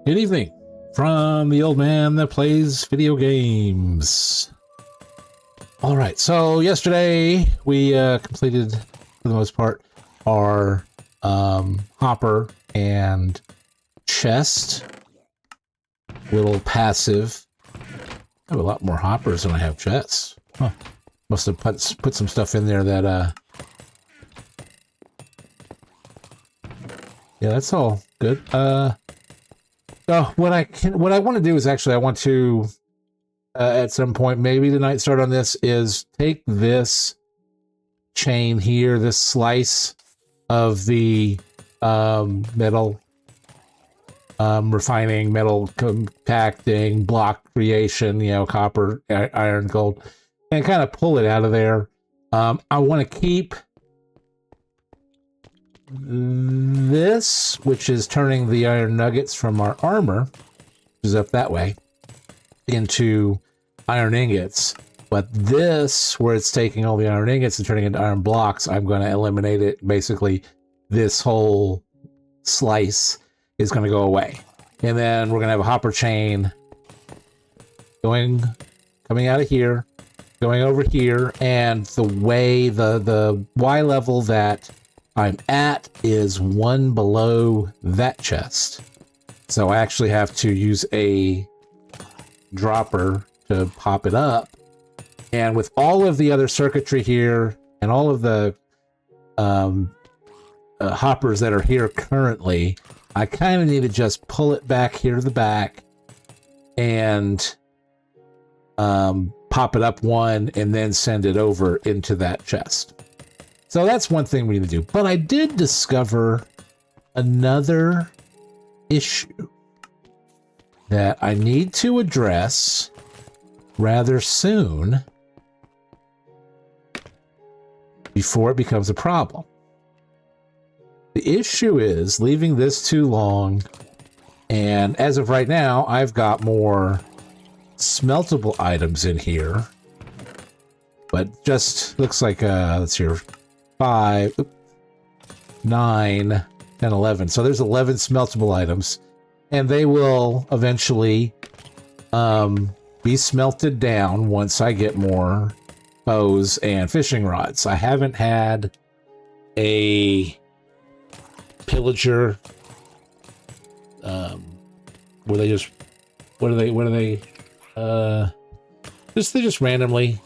Good evening from the old man that plays video games. All right, so yesterday we completed, for the most part, our hopper and chest. Little passive. I have a lot more hoppers than I have chests. Huh. Must have put some stuff in there that yeah, that's all good. So what I want to do is actually I want to at some point, maybe tonight, start on this, is take this chain here, this slice of the metal refining, metal compacting, block creation, you know, copper, iron, gold, and kind of pull it out of there. I want to keep this, which is turning the iron nuggets from our armor, which is up that way, into iron ingots. But this, where it's taking all the iron ingots and turning into iron blocks, I'm going to eliminate it. Basically, this whole slice is going to go away. And then we're going to have a hopper chain coming out of here, going over here, and the way the Y level that I'm at is one below that chest. So I actually have to use a dropper to pop it up. And with all of the other circuitry here and all of the hoppers that are here currently, I kind of need to just pull it back here to the back and pop it up one and then send it over into that chest. So that's one thing we need to do. But I did discover another issue that I need to address rather soon before it becomes a problem. The issue is leaving this too long, and as of right now, I've got more smeltable items in here, but just looks like, let's see, 5, 9, 10, 11. So there's 11 smeltable items, and they will eventually be smelted down once I get more bows and fishing rods. I haven't had a pillager where they just they just randomly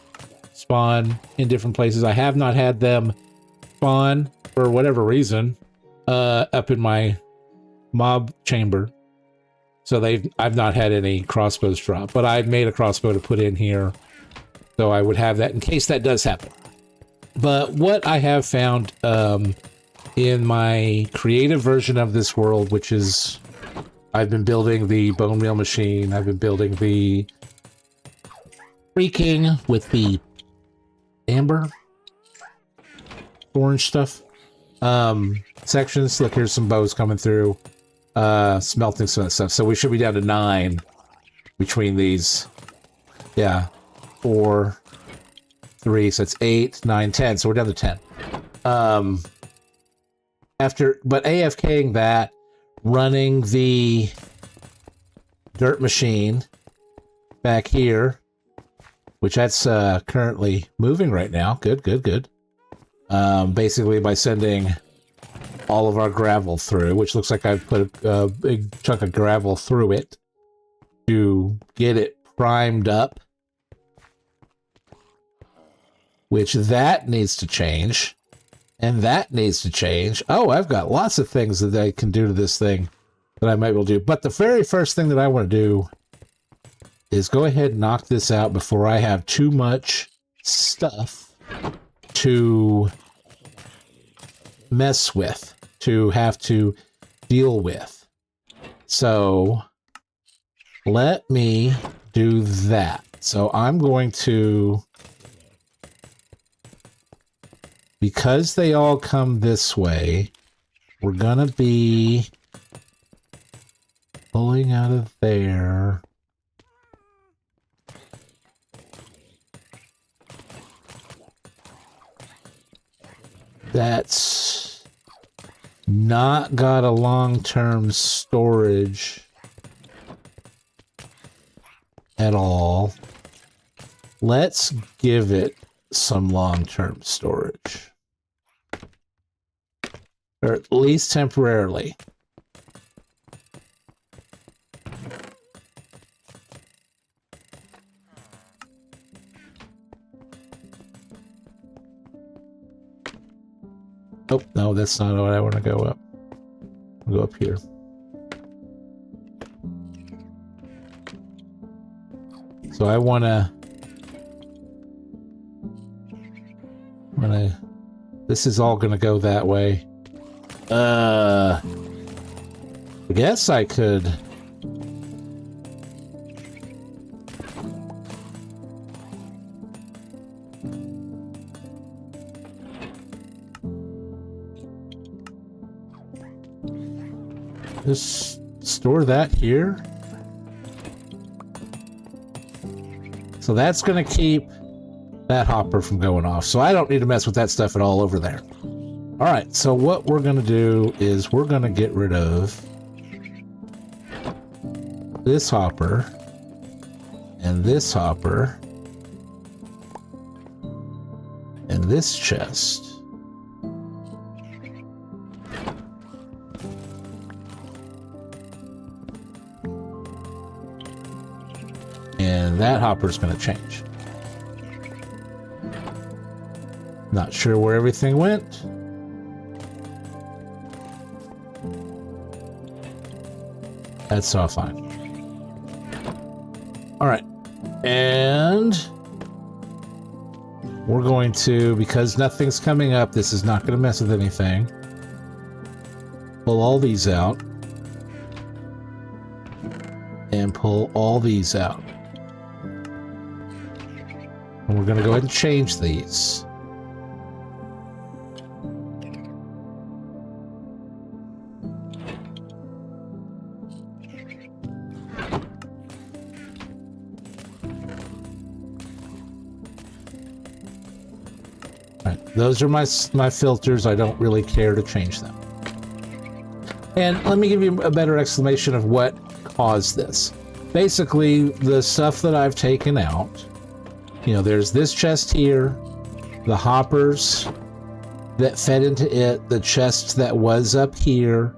spawn in different places. I have not had them spawn for whatever reason up in my mob chamber. So I've not had any crossbows drop, but I've made a crossbow to put in here, so I would have that in case that does happen. But what I have found in my creative version of this world, which is I've been building the bone meal machine, I've been building the freaking with the amber orange stuff sections. Look, here's some bows coming through, smelting some of that stuff. So we should be down to 9 between these. Yeah, 4, 3, so it's 8, 9, 10. So we're down to 10. But AFKing that, running the dirt machine back here, which that's currently moving right now. Good. Basically by sending all of our gravel through, which looks like I've put a big chunk of gravel through it to get it primed up, which that needs to change. And that needs to change. Oh, I've got lots of things that I can do to this thing that I might be able to do. But the very first thing that I want to do is go ahead and knock this out before I have too much stuff to mess with, to have to deal with. So let me do that. So I'm going to, because they all come this way, we're gonna be pulling out of there. That's not got a long-term storage at all. Let's give it some long-term storage. Or at least temporarily. Oh, no, that's not what I want to go up. I'll go up here. So I want to... This is all going to go that way. I guess I could... Just store that here. So that's going to keep that hopper from going off. So I don't need to mess with that stuff at all over there. All right, so what we're going to do is we're going to get rid of this hopper and this hopper and this chest. And that hopper's going to change. Not sure where everything went. That's all fine. All right. And we're going to, because nothing's coming up, this is not going to mess with anything. Pull all these out. And pull all these out. And we're going to go ahead and change these. Those are my filters. I don't really care to change them. And let me give you a better explanation of what caused this. Basically, the stuff that I've taken out, you know, there's this chest here, the hoppers that fed into it, the chest that was up here,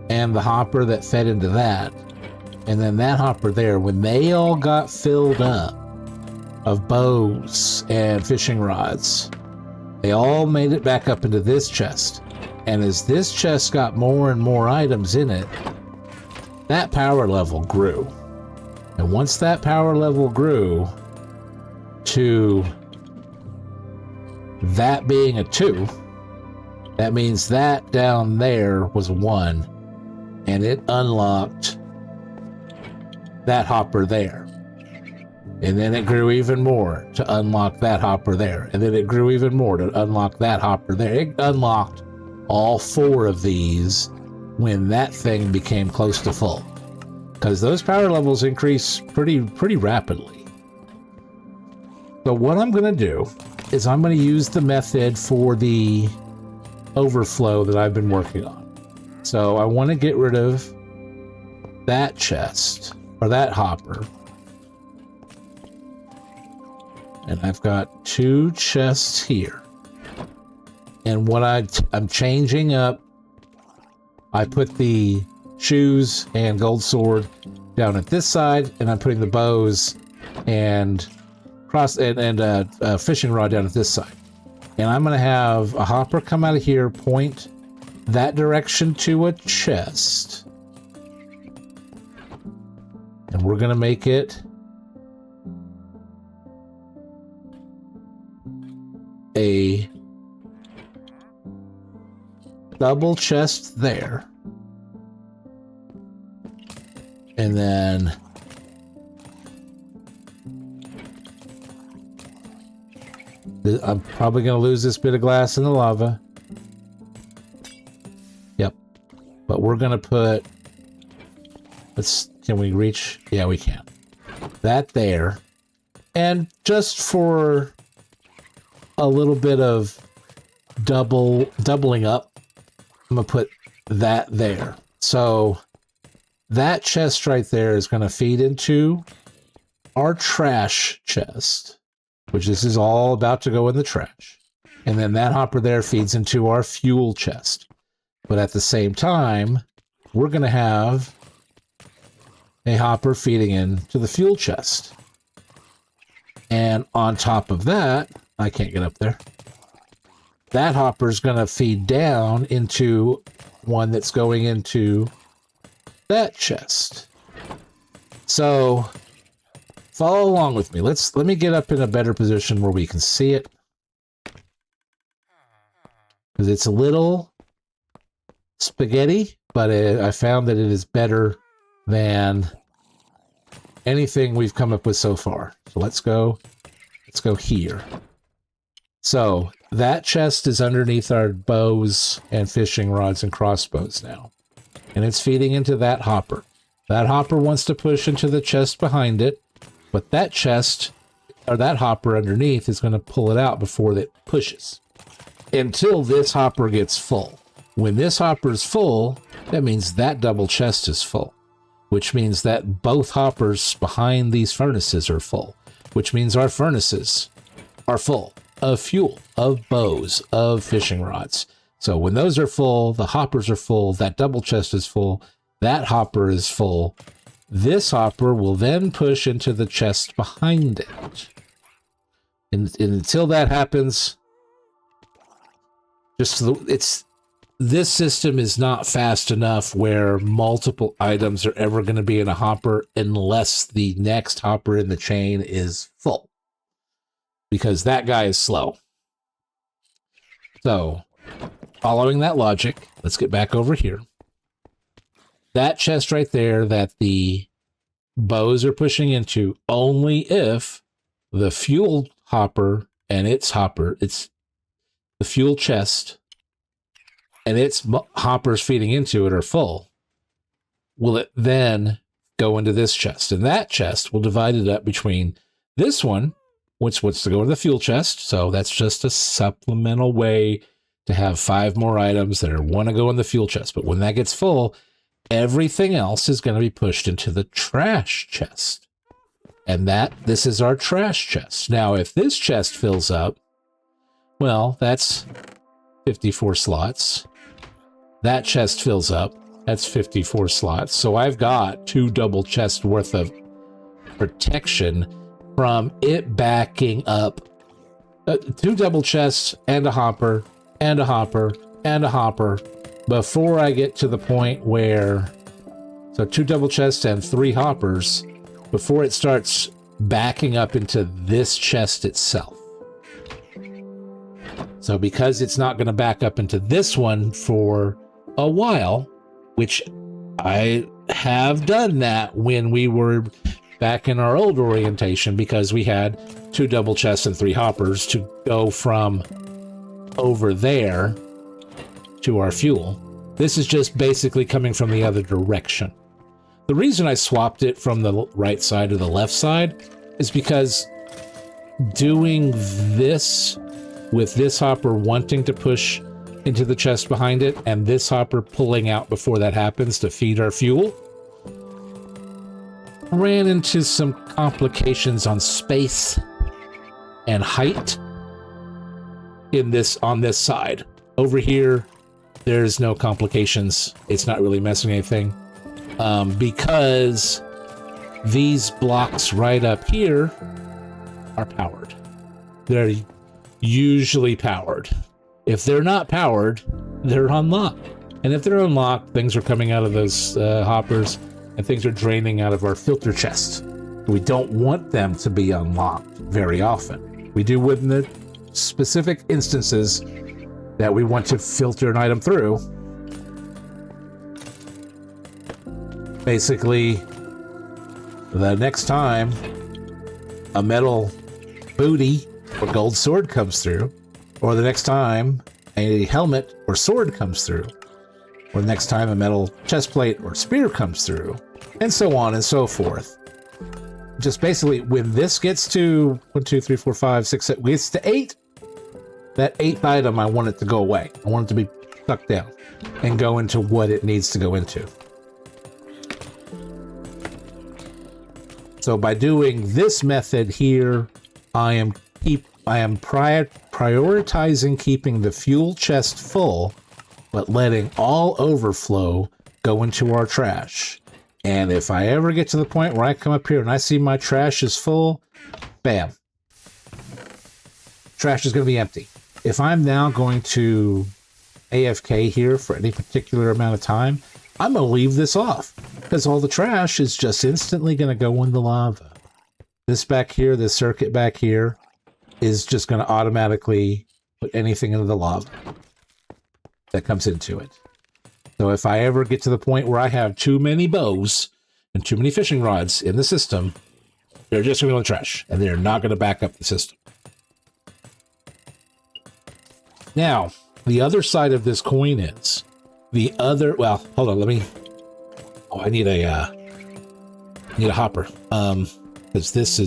and the hopper that fed into that, and then that hopper there. When they all got filled up of bows and fishing rods, they all made it back up into this chest. And as this chest got more and more items in it, that power level grew. And once that power level grew to that being a 2, that means that down there was a 1, and it unlocked that hopper there. And then it grew even more to unlock that hopper there. And then it grew even more to unlock that hopper there. It unlocked all 4 of these when that thing became close to full. Because those power levels increase pretty rapidly. So what I'm going to do is I'm going to use the method for the overflow that I've been working on. So I want to get rid of that chest, or that hopper. And I've got 2 chests here. And what I'm changing up, I put the shoes and gold sword down at this side, and I'm putting the bows and fishing rod down at this side. And I'm going to have a hopper come out of here, point that direction to a chest. And we're going to make it a double chest there. And then I'm probably going to lose this bit of glass in the lava. Yep. But we're going to put, can we reach? Yeah, we can. That there. And just for a little bit of doubling up, I'm going to put that there. So that chest right there is going to feed into our trash chest, which this is all about to go in the trash. And then that hopper there feeds into our fuel chest. But at the same time, we're going to have a hopper feeding into the fuel chest. And on top of that, I can't get up there. That hopper is going to feed down into one that's going into that chest. So follow along with me. Let me get up in a better position where we can see it. Because it's a little spaghetti, but I found that it is better than anything we've come up with so far. So let's go here. So that chest is underneath our bows and fishing rods and crossbows now. And it's feeding into that hopper. That hopper wants to push into the chest behind it, but that chest, or that hopper underneath, is going to pull it out before it pushes. Until this hopper gets full. When this hopper is full, that means that double chest is full. Which means that both hoppers behind these furnaces are full. Which means our furnaces are full of fuel, of bows, of fishing rods. So when those are full, the hoppers are full, that double chest is full, that hopper is full. This hopper will then push into the chest behind it. And until that happens, this system is not fast enough where multiple items are ever going to be in a hopper unless the next hopper in the chain is full. Because that guy is slow. So, following that logic, let's get back over here. That chest right there that the bows are pushing into, only if the fuel hopper and its hopper, it's the fuel chest and its hoppers feeding into it are full, will it then go into this chest. And that chest will divide it up between this one, which wants to go to the fuel chest. So that's just a supplemental way to have 5 more items that want to go in the fuel chest. But when that gets full, everything else is going to be pushed into the trash chest. And this is our trash chest. Now, if this chest fills up, well, that's 54 slots. That chest fills up. That's 54 slots. So I've got 2 double chests worth of protection from it backing up. 2 double chests and a hopper and a hopper and a hopper before I get to the point where, so 2 double chests and 3 hoppers before it starts backing up into this chest itself. So because it's not going to back up into this one for a while, which I have done that when we were back in our old orientation, because we had 2 double chests and 3 hoppers to go from over there to our fuel. This is just basically coming from the other direction. The reason I swapped it from the right side to the left side is because doing this with this hopper wanting to push into the chest behind it and this hopper pulling out before that happens to feed our fuel ran into some complications on space and height on this side. Over here, there's no complications. It's not really messing anything because these blocks right up here are powered. They're usually powered. If they're not powered, they're unlocked. And if they're unlocked, things are coming out of those hoppers and things are draining out of our filter chest. We don't want them to be unlocked very often. We do within the specific instances that we want to filter an item through. Basically, the next time a metal booty or gold sword comes through, or the next time a helmet or sword comes through, or the next time a metal chest plate or spear comes through, and so on and so forth. Just basically, when this gets to 1, 2, 3, 4, 5, 6, 7, gets to 8, that 8th item, I want it to go away. I want it to be sucked down and go into what it needs to go into. So by doing this method here, I am prioritizing keeping the fuel chest full, but letting all overflow go into our trash. And if I ever get to the point where I come up here and I see my trash is full, bam. Trash is going to be empty. If I'm now going to AFK here for any particular amount of time, I'm going to leave this off because all the trash is just instantly going to go in the lava. This back here, this circuit back here is just going to automatically put anything into the lava that comes into it. So if I ever get to the point where I have too many bows and too many fishing rods in the system, they're just going to go in the trash and they're not going to back up the system. Now, the other side of this coin is the other, well, hold on, let me, oh, I need a hopper. Because this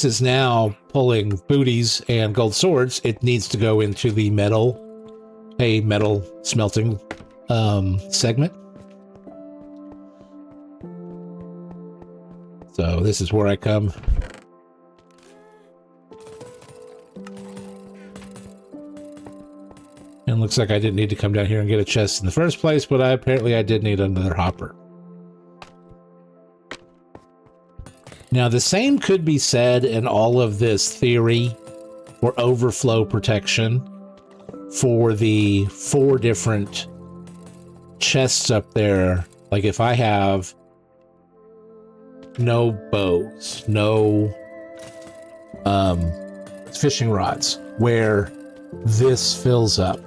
is now pulling booties and gold swords. It needs to go into the metal smelting segment. So this is where I come. And looks like I didn't need to come down here and get a chest in the first place, but apparently I did need another hopper. Now, the same could be said in all of this theory for overflow protection for the 4 different chests up there. Like if I have no bows, no fishing rods, where this fills up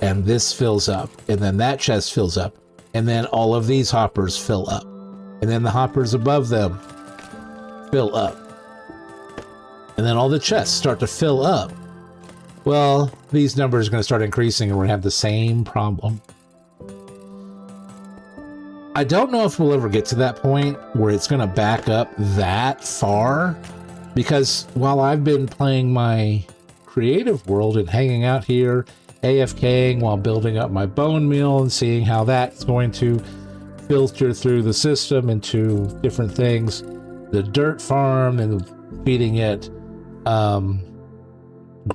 and this fills up and then that chest fills up and then all of these hoppers fill up and then the hoppers above them fill up and then all the chests start to fill up, well, these numbers are going to start increasing and we're going to have the same problem. I don't know if we'll ever get to that point where it's going to back up that far, because while I've been playing my creative world and hanging out here, AFKing while building up my bone meal and seeing how that's going to filter through the system into different things, the dirt farm and feeding it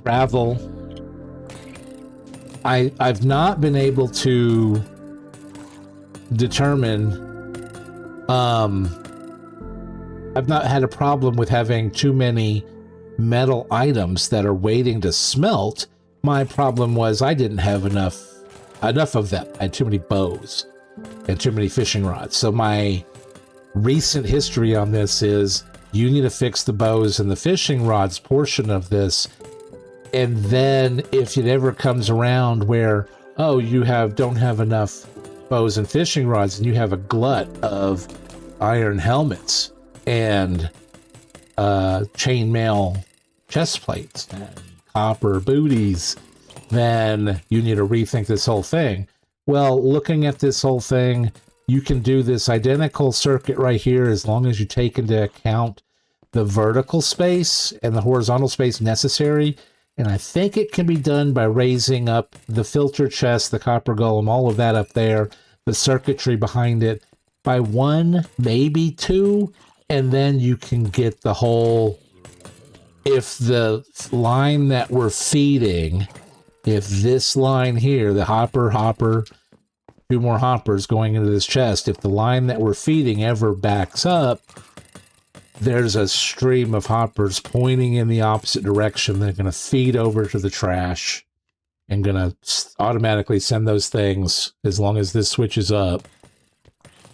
gravel, I've not been able to determine, I've not had a problem with having too many metal items that are waiting to smelt. My problem was I didn't have enough of them. I had too many bows and too many fishing rods. So my recent history on this is you need to fix the bows and the fishing rods portion of this. And then if it ever comes around where, oh, you don't have enough bows and fishing rods and you have a glut of iron helmets and chainmail chest plates and copper booties, then you need to rethink this whole thing. Well, looking at this whole thing, you can do this identical circuit right here as long as you take into account the vertical space and the horizontal space necessary. And I think it can be done by raising up the filter chest, the copper golem, all of that up there, the circuitry behind it by 1, maybe 2, and then you can get the whole, if the line that we're feeding, if this line here, the hopper, 2 more hoppers going into this chest, if the line that we're feeding ever backs up, there's a stream of hoppers pointing in the opposite direction. They're going to feed over to the trash and going to automatically send those things, as long as this switches up,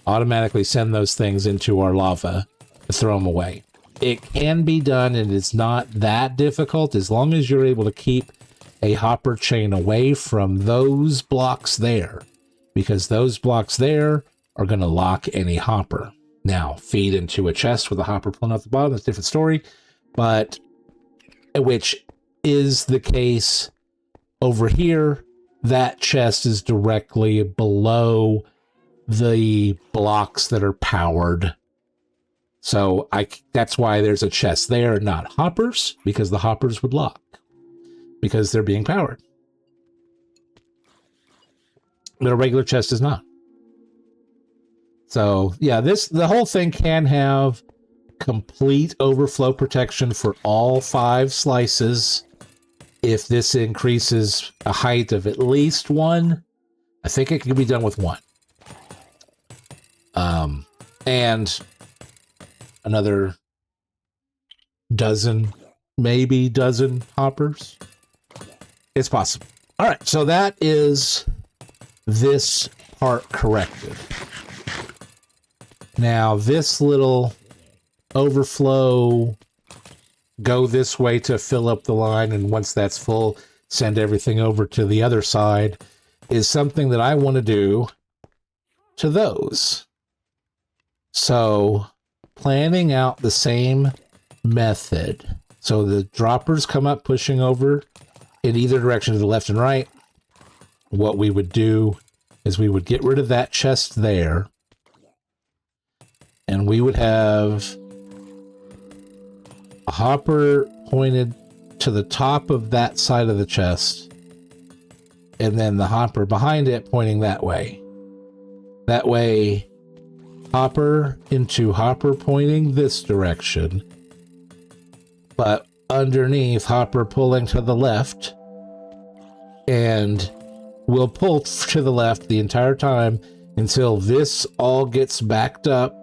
automatically send those things into our lava to throw them away. It can be done, and it's not that difficult as long as you're able to keep a hopper chain away from those blocks there, because those blocks there are going to lock any hopper. Now, feed into a chest with a hopper pulling out the bottom, that's a different story, but which is the case over here. That chest is directly below the blocks that are powered. So that's why there's a chest there, not hoppers, because the hoppers would lock, because they're being powered. But a regular chest is not. So yeah, the whole thing can have complete overflow protection for all 5 slices. If this increases a height of at least 1, I think it can be done with 1. And another maybe dozen hoppers. It's possible. All right, so that is this part corrected. Now this little overflow, go this way to fill up the line, and once that's full, send everything over to the other side, is something that I want to do to those. So planning out the same method. So the droppers come up pushing over in either direction, to the left and right. What we would do is we would get rid of that chest there, and we would have a hopper pointed to the top of that side of the chest, and then the hopper behind it pointing that way. That way, hopper into hopper pointing this direction, but underneath, hopper pulling to the left, and we'll pull to the left the entire time until this all gets backed up.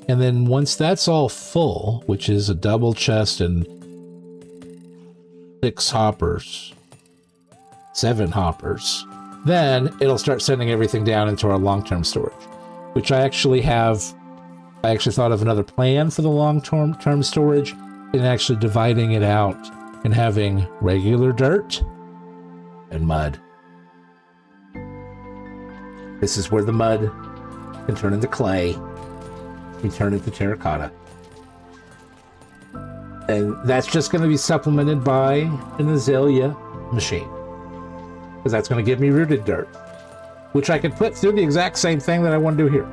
And then once that's all full, which is a double chest and 6 hoppers, 7 hoppers, then it'll start sending everything down into our long-term storage, which I actually thought of another plan for the long-term storage, and actually dividing it out and having regular dirt and mud. This is where the mud can turn into clay. We turn into terracotta. And that's just going to be supplemented by an azalea machine, because that's going to give me rooted dirt, which I could put through the exact same thing that I want to do here.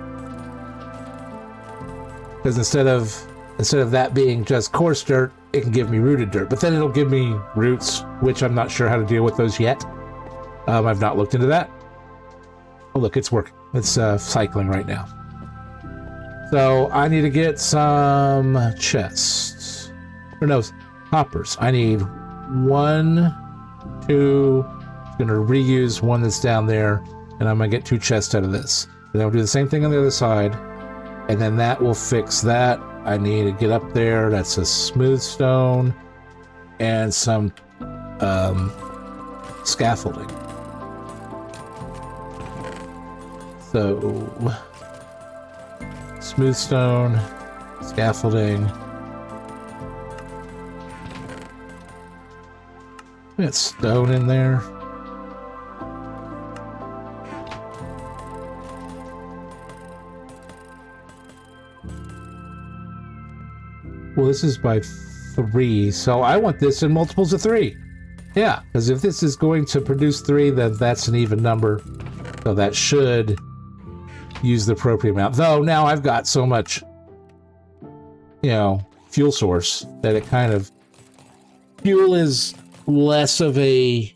Because instead of that being just coarse dirt, it can give me rooted dirt, but then it'll give me roots, which I'm not sure how to deal with those yet. I've not looked into that. Oh, look, it's working. It's cycling right now. So I need to get some chests. Or no, hoppers. I need 1, 2. I'm going to reuse one that's down there, and I'm going to get 2 chests out of this. And then I'll do the same thing on the other side, and then that will fix that. I need to get up there. That's a smooth stone and some scaffolding. So smooth stone, scaffolding. We got stone in there. Well, this is by 3, so I want this in multiples of 3. Yeah, because if this is going to produce 3, then that's an even number. So that should use the appropriate amount. Though now I've got so much, fuel source that it kind of... Fuel is less of a...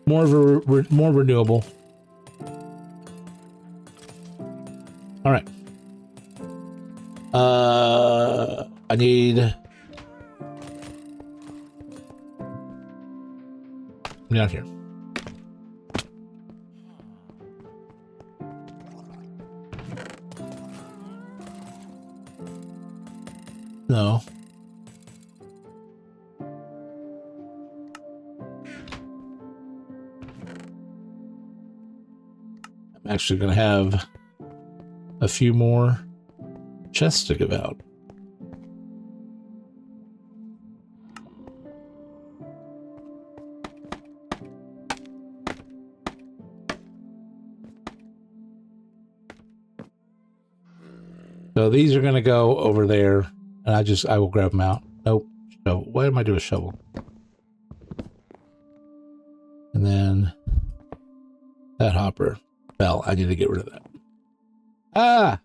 more renewable. All right. I need... down here. No. I'm actually going to have a few more chests to give out. So these are going to go over there, and I will grab them out. Nope. Shovel. Why am I doing a shovel? And then that hopper fell. I need to get rid of that. Ah!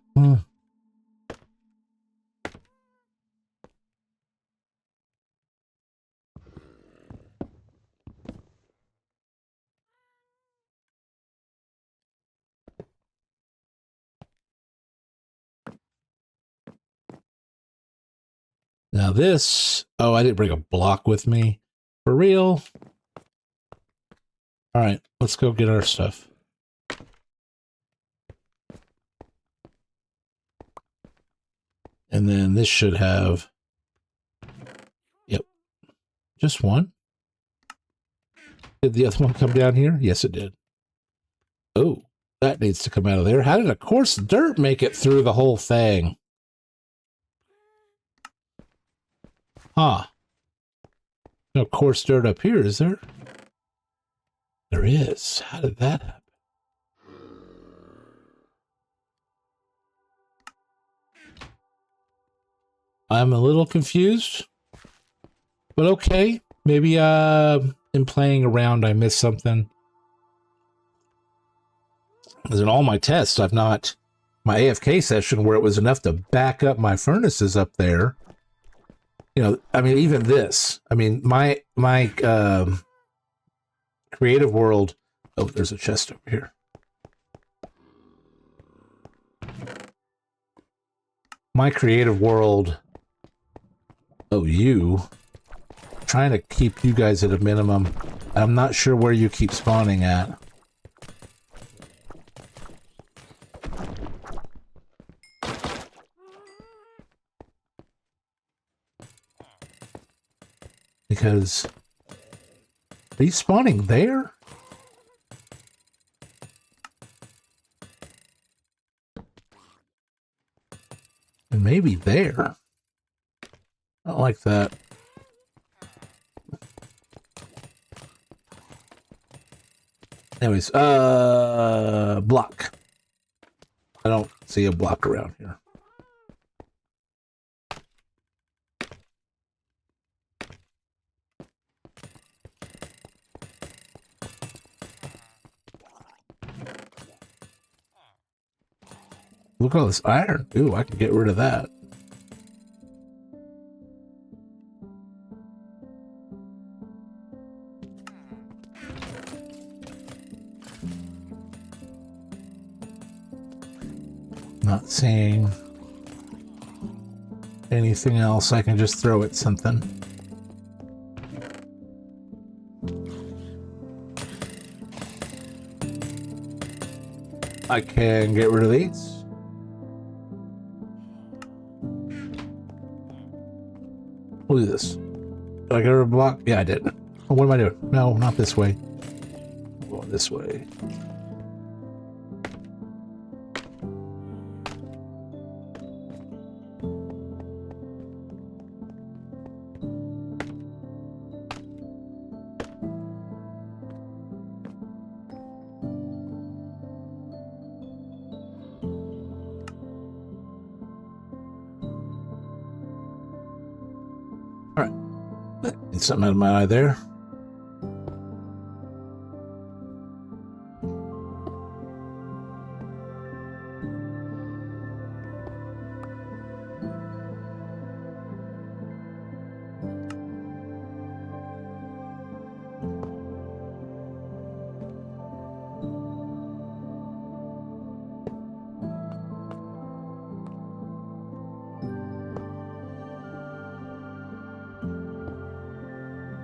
Now this, oh, I didn't bring a block with me. For real? All right, let's go get our stuff. And then this should have, yep, just one. Did the other one come down here? Yes, it did. Oh, that needs to come out of there. How did a coarse dirt make it through the whole thing? Huh. No coarse dirt up here, is there? There is. How did that happen? I'm a little confused, but okay. Maybe in playing around, I missed something. Because in all my tests, I've not, my AFK session where it was enough to back up my furnaces up there. You know, I mean, even this, I mean, my creative world, oh, there's a chest over here. My creative world, oh, trying to keep you guys at a minimum. I'm not sure where you keep spawning at. Because are you spawning there? And maybe there. I don't like that. Anyways, block. I don't see a block around here. Look at all this iron. Ooh, I can get rid of that. Not seeing anything else. I can just throw at something. I can get rid of these. Look at this. Did I get rid of a block? Yeah, I did. Oh, what am I doing? No, not this way. I'm going this way. Something out of my eye there.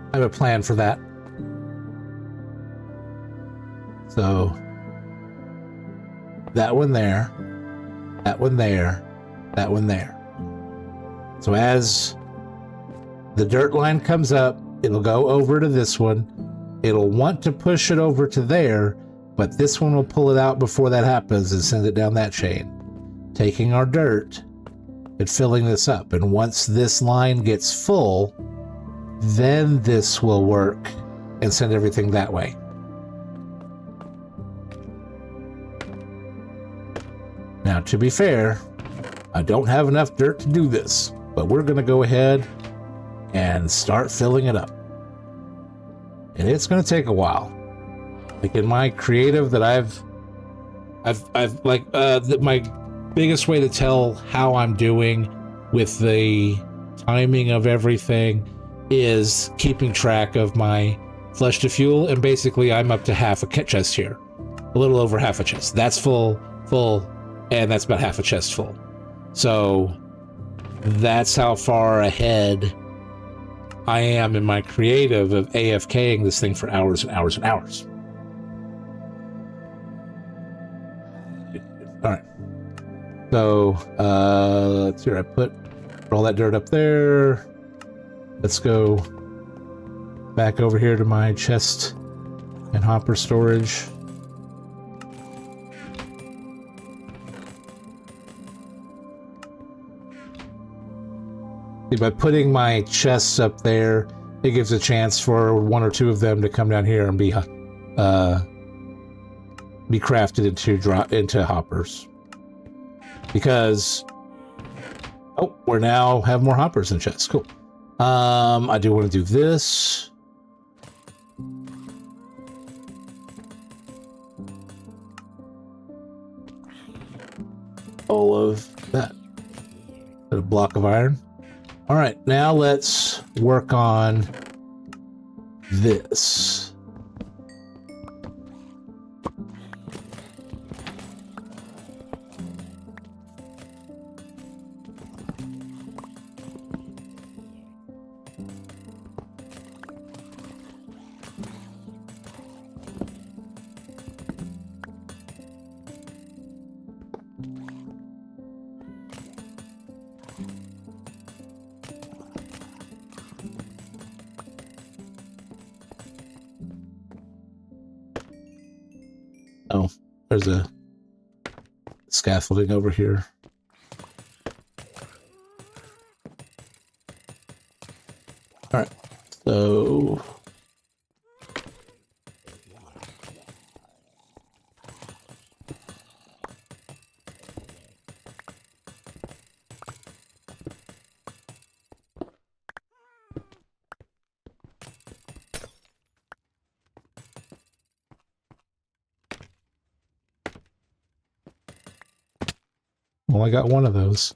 I have a plan for that. So that one there, that one there, that one there. So as the dirt line comes up, it'll go over to this one. It'll want to push it over to there, but this one will pull it out before that happens and send it down that chain, taking our dirt and filling this up. And once this line gets full, then this will work and send everything that way. Now, to be fair, I don't have enough dirt to do this, but we're going to go ahead and start filling it up. And it's going to take a while. Like in my creative that I've like, my biggest way to tell how I'm doing with the timing of everything is keeping track of my flesh to fuel, and basically I'm up to half a chest here, a little over half a chest. That's full, and that's about half a chest full. So That's how far ahead I am in my creative of AFKing this thing for hours and hours and hours. All right. So let's see. I put all that dirt up there. Let's go back over here to my chest and hopper storage. See, by putting my chests up there, it gives a chance for one or two of them to come down here and be crafted into hoppers. Because we're now have more hoppers in chests. Cool. I do want to do this. All of that. Put a block of iron. All right, now let's work on this. Oh, there's a scaffolding over here. All right, so I got one of those.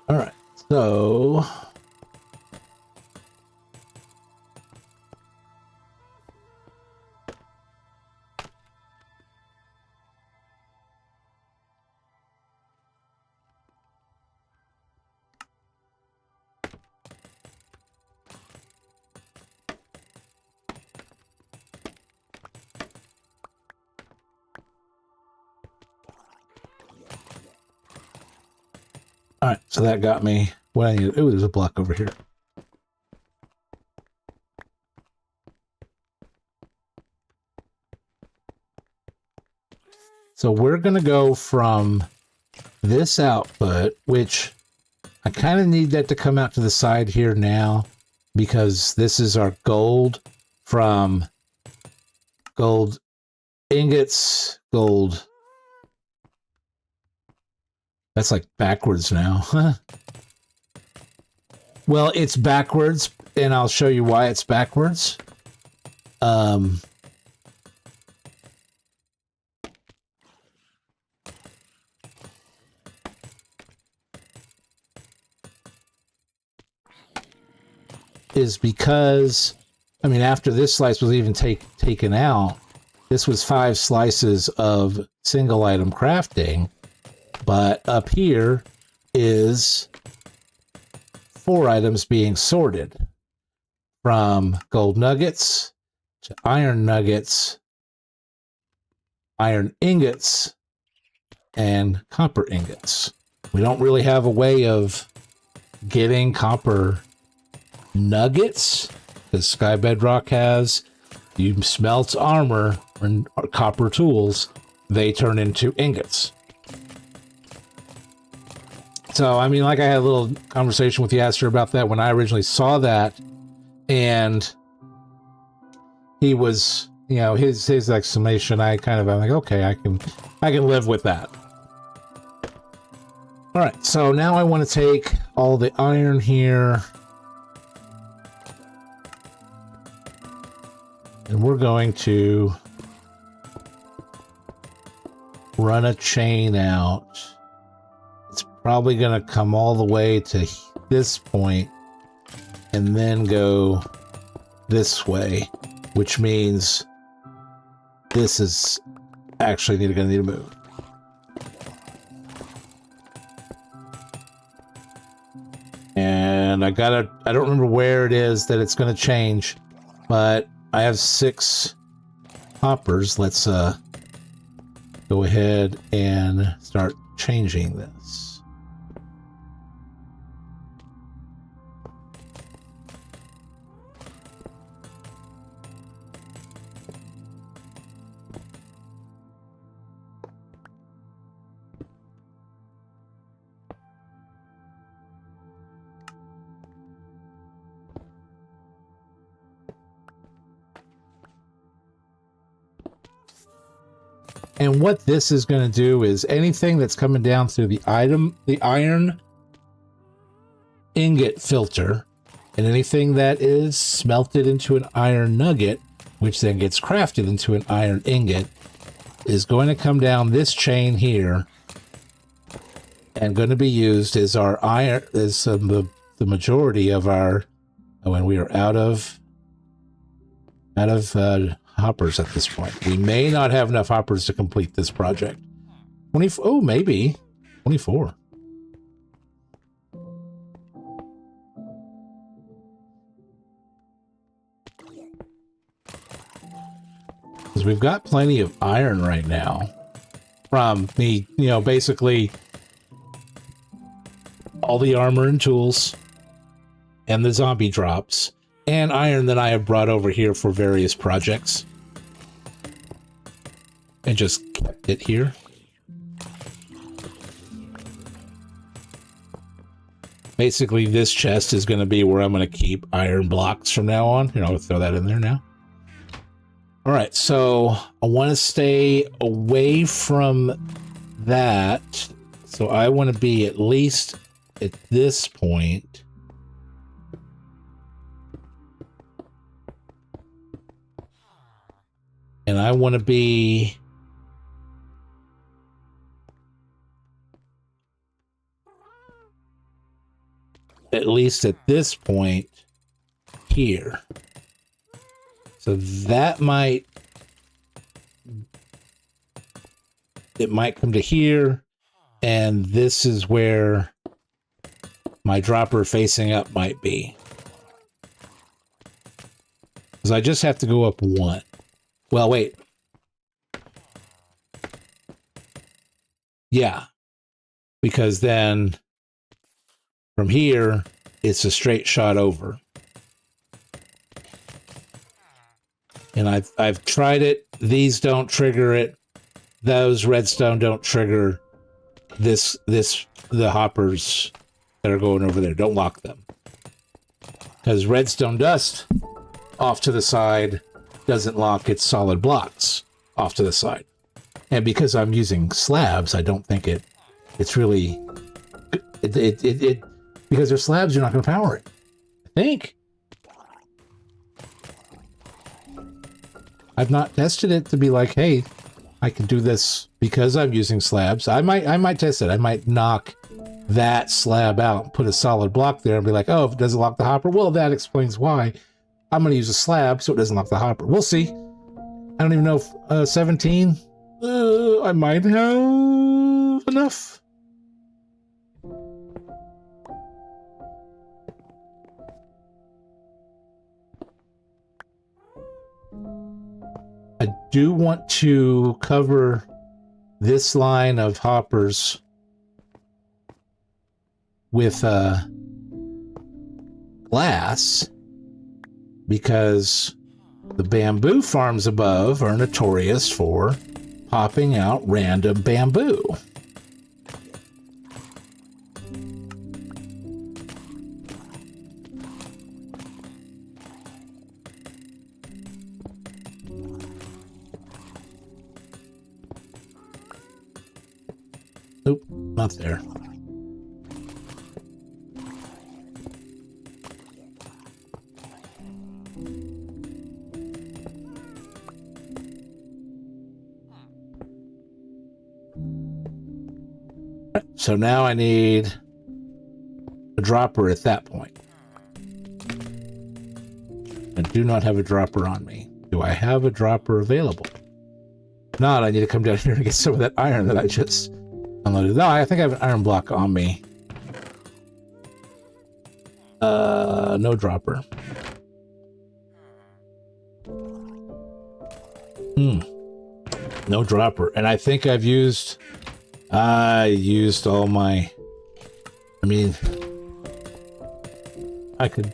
All right, so all right, so that got me what I needed. Oh, there's a block over here. So we're going to go from this output, which I kind of need that to come out to the side here now, because this is our gold from gold ingots, gold. That's like backwards now. Well, it's backwards, and I'll show you why it's backwards. Is because, I mean, after this slice was even taken out, this was 5 slices of single item crafting, but up here is 4 items being sorted from gold nuggets to iron nuggets, iron ingots, and copper ingots. We don't really have a way of getting copper nuggets, because Skybedrock has, you smelt armor and copper tools, they turn into ingots. So, I mean, like I had a little conversation with Yasser about that when I originally saw that, and he was, you know, his exclamation, I'm like, okay, I can live with that. All right, so now I want to take all the iron here, and we're going to run a chain out. It's probably going to come all the way to this point and then go this way, which means this is actually going to need to move. And I don't remember where it is that it's going to change, but I have 6 hoppers. Let's go ahead and start changing this. And what this is going to do is anything that's coming down through the iron ingot filter, and anything that is smelted into an iron nugget, which then gets crafted into an iron ingot, is going to come down this chain here and going to be used as our iron, as the majority of our, when we are out of hoppers at this point. We may not have enough hoppers to complete this project. 24, oh, maybe 24. Because we've got plenty of iron right now from me, you know, basically all the armor and tools and the zombie drops and iron that I have brought over here for various projects. And just kept it here. Basically, this chest is going to be where I'm going to keep iron blocks from now on. You know, I'll throw that in there now. All right, so I want to stay away from that. So I want to be at least at this point. And I want to be at least at this point here. So that might, it might come to here, and this is where my dropper facing up might be. Because I just have to go up 1. Well, wait. Yeah. Because then from here, it's a straight shot over. And I've tried it. These don't trigger it. Those redstone don't trigger the hoppers that are going over there. Don't lock them. Because redstone dust off to the side doesn't lock its solid blocks off to the side. And because I'm using slabs, I don't think it's really because they're slabs, you're not going to power it. I think. I've not tested it to be like, hey, I can do this because I'm using slabs. I might test it. I might knock that slab out, put a solid block there and be like, oh, if it doesn't lock the hopper, well, that explains why. I'm going to use a slab so it doesn't lock the hopper. We'll see. I don't even know if 17, I might have enough. I do want to cover this line of hoppers with glass because the bamboo farms above are notorious for popping out random bamboo. Nope, not there. So now I need a dropper at that point. I do not have a dropper on me. Do I have a dropper available? If not, I need to come down here and get some of that iron that I just unloaded. No, I think I have an iron block on me. No dropper. No dropper. And I think I used all my, I mean, I could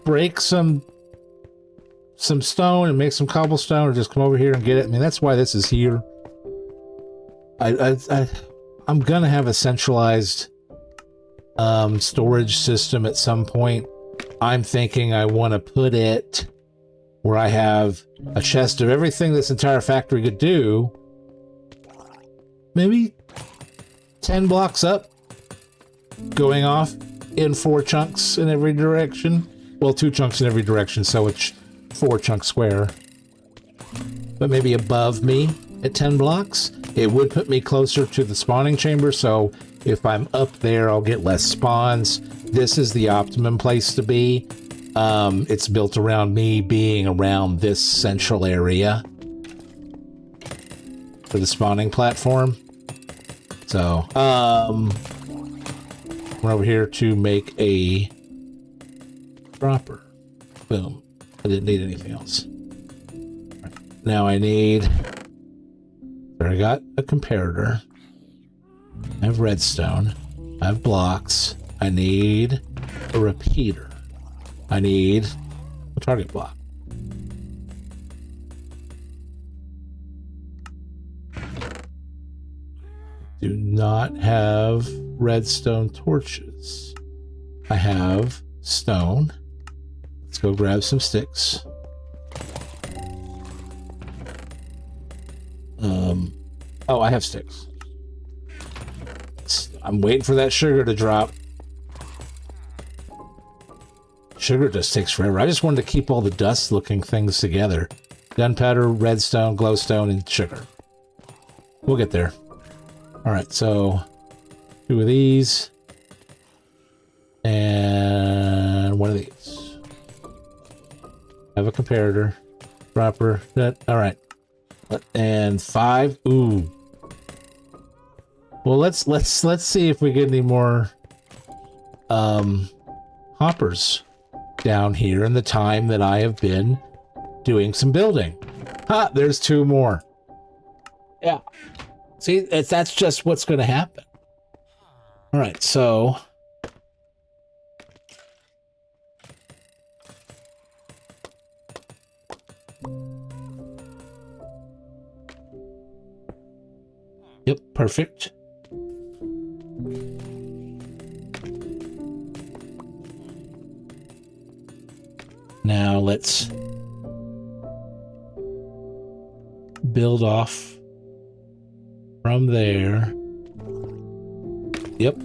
break some stone and make some cobblestone, or just come over here and get it. I mean, that's why this is here. I'm gonna have a centralized storage system at some point. I'm thinking I want to put it where I have a chest of everything this entire factory could do, maybe 10 blocks up, going off in 4 chunks in every direction. Well, 2 chunks in every direction, so it's 4 chunks square. But maybe above me at 10 blocks, it would put me closer to the spawning chamber, so if I'm up there, I'll get less spawns. This is the optimum place to be. It's built around me being around this central area for the spawning platform. So, we're over here to make a dropper. Boom. I didn't need anything else. Now I need... I got a comparator. I have redstone. I have blocks. I need a repeater. I need a target block. Do not have redstone torches. I have stone. Let's go grab some sticks. Oh, I have sticks. I'm waiting for that sugar to drop. Sugar just takes forever. I just wanted to keep all the dust-looking things together. Gunpowder, redstone, glowstone, and sugar. We'll get there. Alright, so 2 of these. And 1 of these. I have a comparator. Dropper. Alright. And 5. Ooh. Well, let's see if we get any more hoppers down here in the time that I have been doing some building. Ha! There's 2 more. Yeah. See, that's just what's going to happen. All right, so yep, perfect. Now let's build off from there. Yep.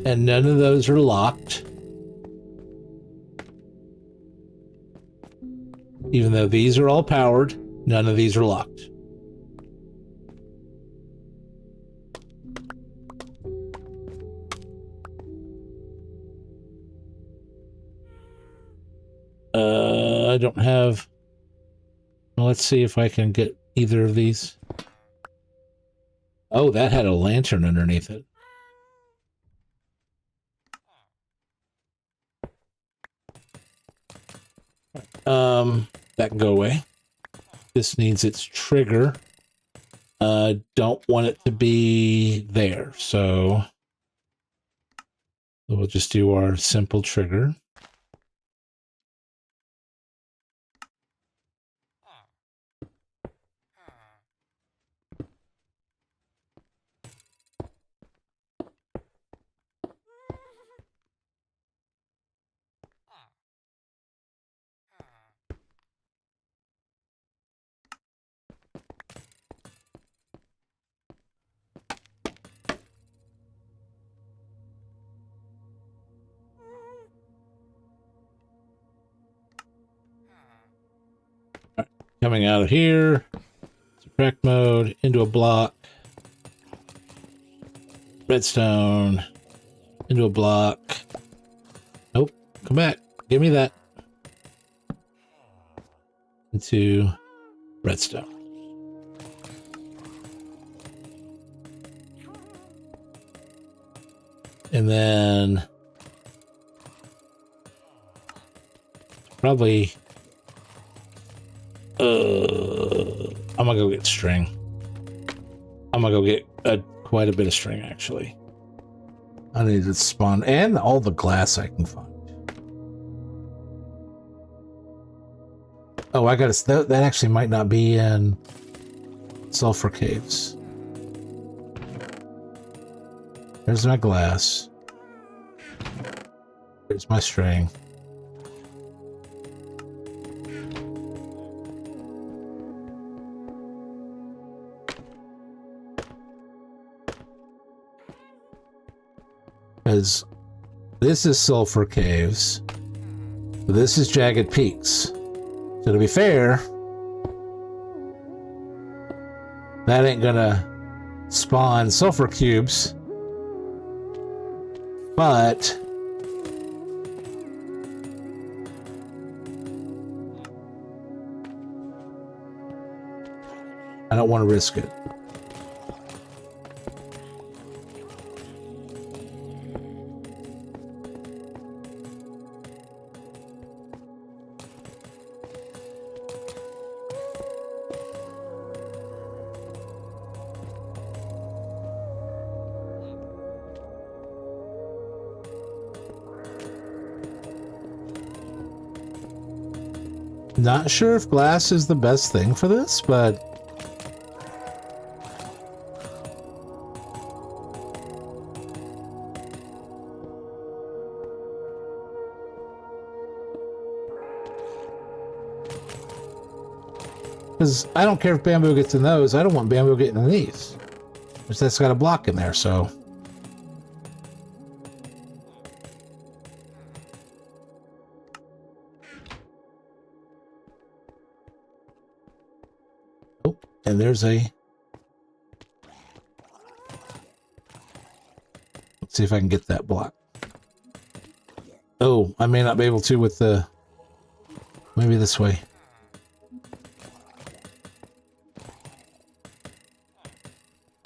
And none of those are locked. Even though these are all powered, none of these are locked. I don't have... Well, let's see if I can get either of these. Oh, that had a lantern underneath it. That can go away. This needs its trigger. don't want it to be there. So we'll just do our simple trigger. Coming out of here, subtract mode, into a block, redstone, into a block. Nope, come back, give me that. Into redstone. And then probably I'm gonna go get string. I'm gonna go get quite a bit of string, actually. I need to spawn and all the glass I can find. Oh, I gotta. That actually might not be in sulfur caves. There's my glass. There's my string. Because this is sulfur caves. This is jagged peaks. So to be fair, that ain't gonna spawn sulfur cubes. But I don't want to risk it. Not sure if glass is the best thing for this, but because I don't care if bamboo gets in those. I don't want bamboo getting in these. Because that's got a block in there, so. Oh, and there's a. Let's see if I can get that block. Oh, I may not be able to with the. Maybe this way.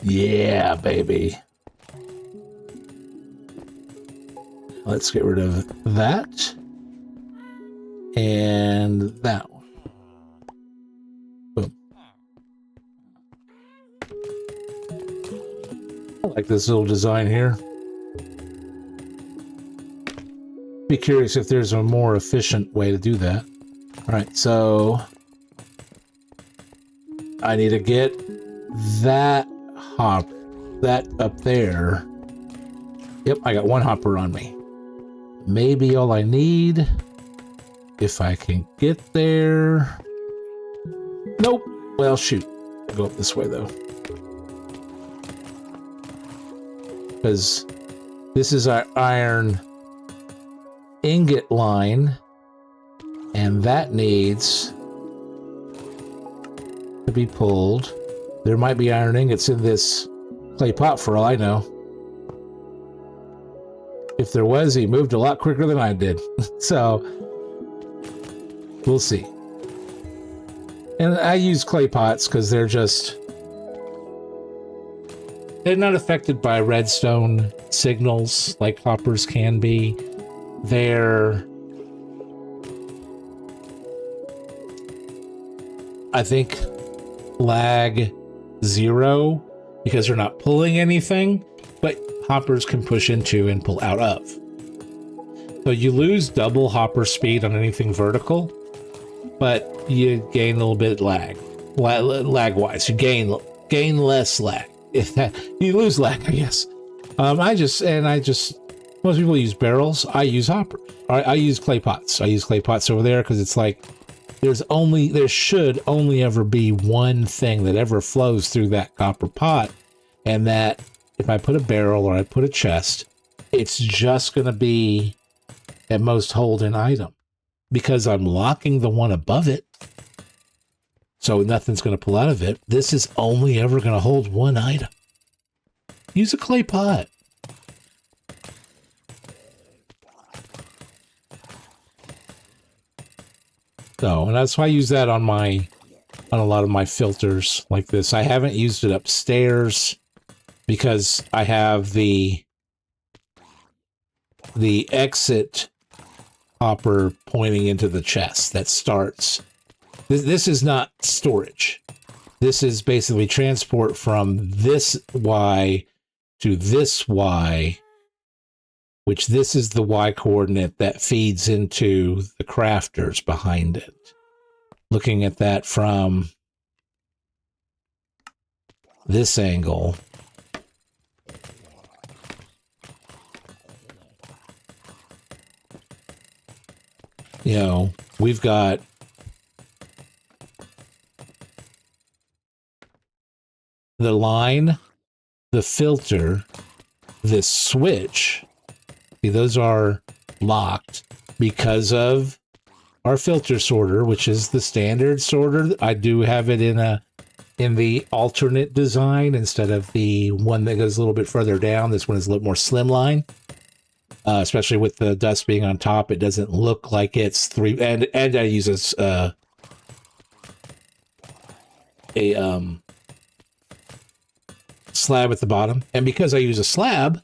Yeah, baby. Let's get rid of that. And that one. Boom. I like this little design here. Be curious if there's a more efficient way to do that. All right, so I need to get that that up there. Yep, I got one hopper on me. Maybe all I need, if I can get there. Nope. Well, shoot. I'll go up this way though, because this is our iron ingot line, and that needs to be pulled. There might be iron ingots in this clay pot for all I know. If there was, he moved a lot quicker than I did. So we'll see. And I use clay pots because they're not affected by redstone signals like hoppers can be. They're, I think, lag 0 because they're not pulling anything, but hoppers can push into and pull out of. So you lose double hopper speed on anything vertical, but you gain a little bit of lag-wise. You gain less lag. If that, you lose lag, I guess. Most people use barrels. I use hoppers. I use clay pots. I use clay pots over there because it's like there should only ever be one thing that ever flows through that copper pot, and that if I put a barrel or I put a chest, it's just going to be at most hold an item because I'm locking the one above it. So nothing's going to pull out of it. This is only ever going to hold one item. Use a clay pot. So, and that's why I use that on a lot of my filters like this. I haven't used it upstairs because I have the exit hopper pointing into the chest that starts. This is not storage. This is basically transport from this Y to this Y, which this is the Y coordinate that feeds into the crafters behind it. Looking at that from this angle, you know, we've got the line, the filter, this switch. See, those are locked because of our filter sorter, which is the standard sorter. I do have it in the alternate design instead of the one that goes a little bit further down. This one is a little more slimline, especially with the dust being on top. It doesn't look like it's three. And I use a slab at the bottom, and because I use a slab,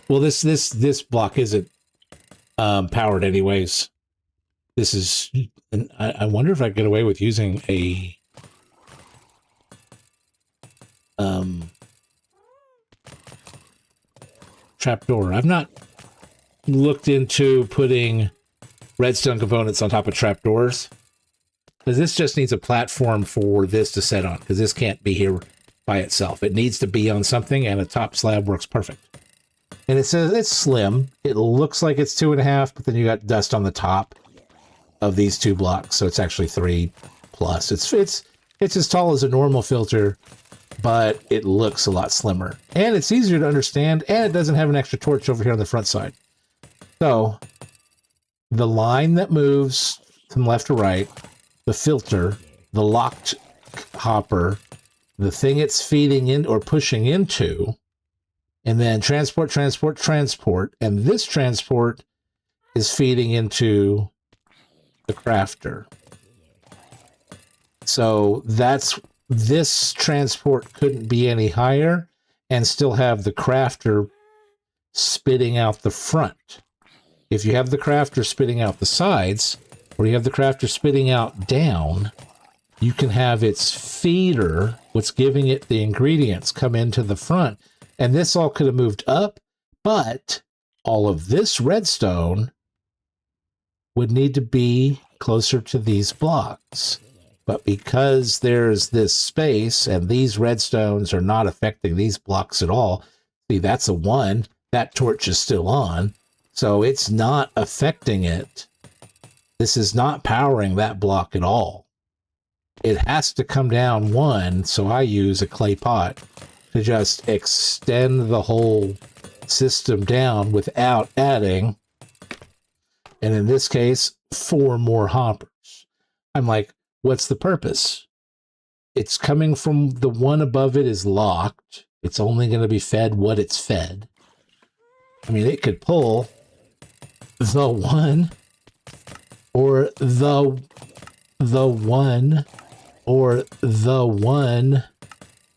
well, this block isn't powered anyways. This is, and I wonder if I get away with using a trapdoor. I've not looked into putting redstone components on top of trapdoors, because this just needs a platform for this to set on, because this can't be here by itself. It needs to be on something, and a top slab works perfect. And it says it's slim. It looks like it's 2.5, but then you got dust on the top of these 2 blocks, so it's actually 3 plus. It's as tall as a normal filter, but it looks a lot slimmer, and it's easier to understand, and it doesn't have an extra torch over here on the front side. So the line that moves from left to right, the filter, the locked hopper, the thing it's feeding in or pushing into, and then transport, and this transport is feeding into the crafter. So this transport couldn't be any higher and still have the crafter spitting out the front. If you have the crafter spitting out the sides, or you have the crafter spitting out down, you can have its feeder, what's giving it the ingredients, come into the front. And this all could have moved up, but all of this redstone would need to be closer to these blocks. But because there's this space and these redstones are not affecting these blocks at all, see, that's a 1, that torch is still on, so it's not affecting it. This is not powering that block at all. It has to come down 1, so I use a clay pot to just extend the whole system down without adding, and in this case, 4 more hoppers. I'm like, what's the purpose? It's coming from the one above it is locked. It's only going to be fed what it's fed. I mean, it could pull the 1 or the 1 or the 1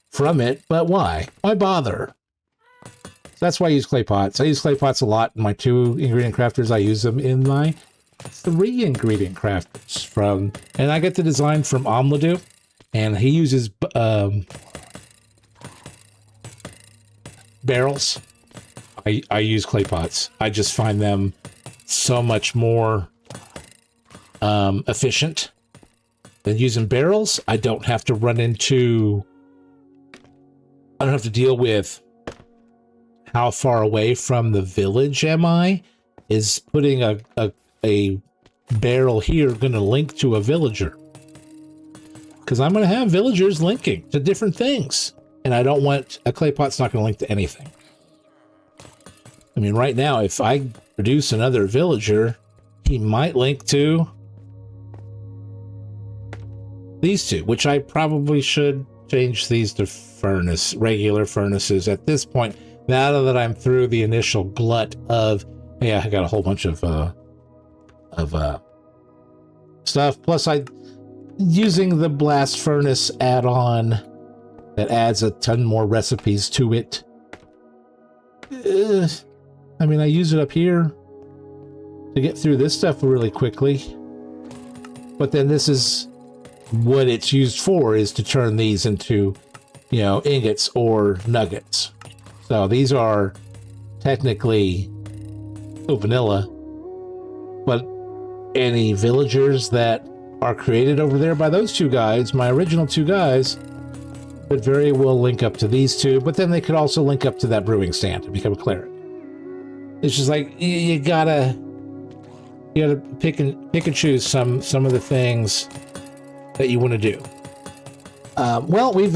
from it, but why? Why bother? So that's why I use clay pots. I use clay pots a lot in my 2 ingredient crafters. I use them in my 3 ingredient crafters and I get the design from Omladu, and he uses barrels, I use clay pots. I just find them so much more efficient than using barrels. I don't have to deal with how far away from the village am I. Is putting a barrel here going to link to a villager? Because I'm going to have villagers linking to different things. And I don't want... A clay pot's not going to link to anything. I mean, right now, if I produce another villager, he might link to these two, which I probably should change these to regular furnaces at this point. Now that I'm through the initial glut of, yeah, I got a whole bunch of stuff. Plus, using the blast furnace add-on that adds a ton more recipes to it. I mean, I use it up here to get through this stuff really quickly. But then this is what it's used for, is to turn these into, you know, ingots or nuggets. So these are technically vanilla, but any villagers that are created over there by those two guys, my original two guys, would very well link up to these two, but then they could also link up to that brewing stand and become a cleric. It's just like you gotta pick and choose some of the things that you want to do. Well, we've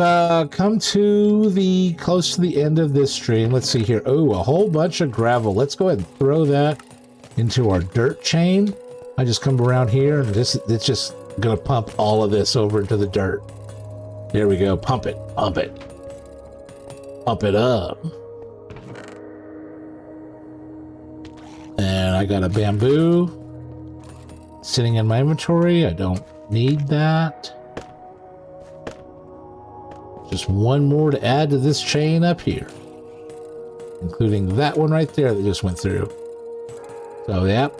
come to close to the end of this stream. Let's see here. Oh, a whole bunch of gravel. Let's go ahead and throw that into our dirt chain. I just come around here and it's just gonna pump all of this over into the dirt. There we go. Pump it. Pump it. Pump it up. And I got a bamboo sitting in my inventory. I don't need that. Just one more to add to this chain up here, including that one right there that just went through. So, yep.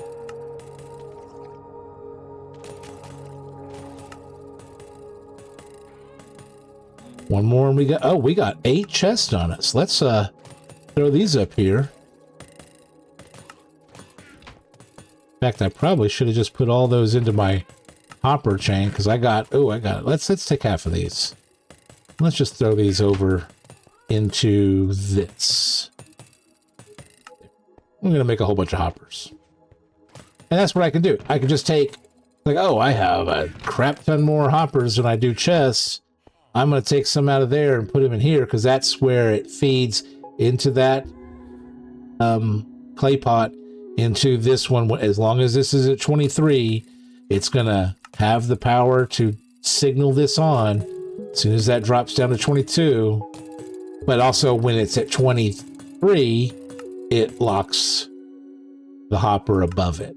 One more and we got 8 chests on us. Let's throw these up here. In fact, I probably should have just put all those into my hopper chain, because I got it. Let's take half of these. Let's just throw these over into this. I'm going to make a whole bunch of hoppers. And that's what I can do. I can just take, like, oh, I have a crap ton more hoppers than I do chests. I'm going to take some out of there and put them in here, because that's where it feeds into that clay pot, into this one. As long as this is at 23, it's going to have the power to signal this on as soon as that drops down to 22. But also when it's at 23, it locks the hopper above it.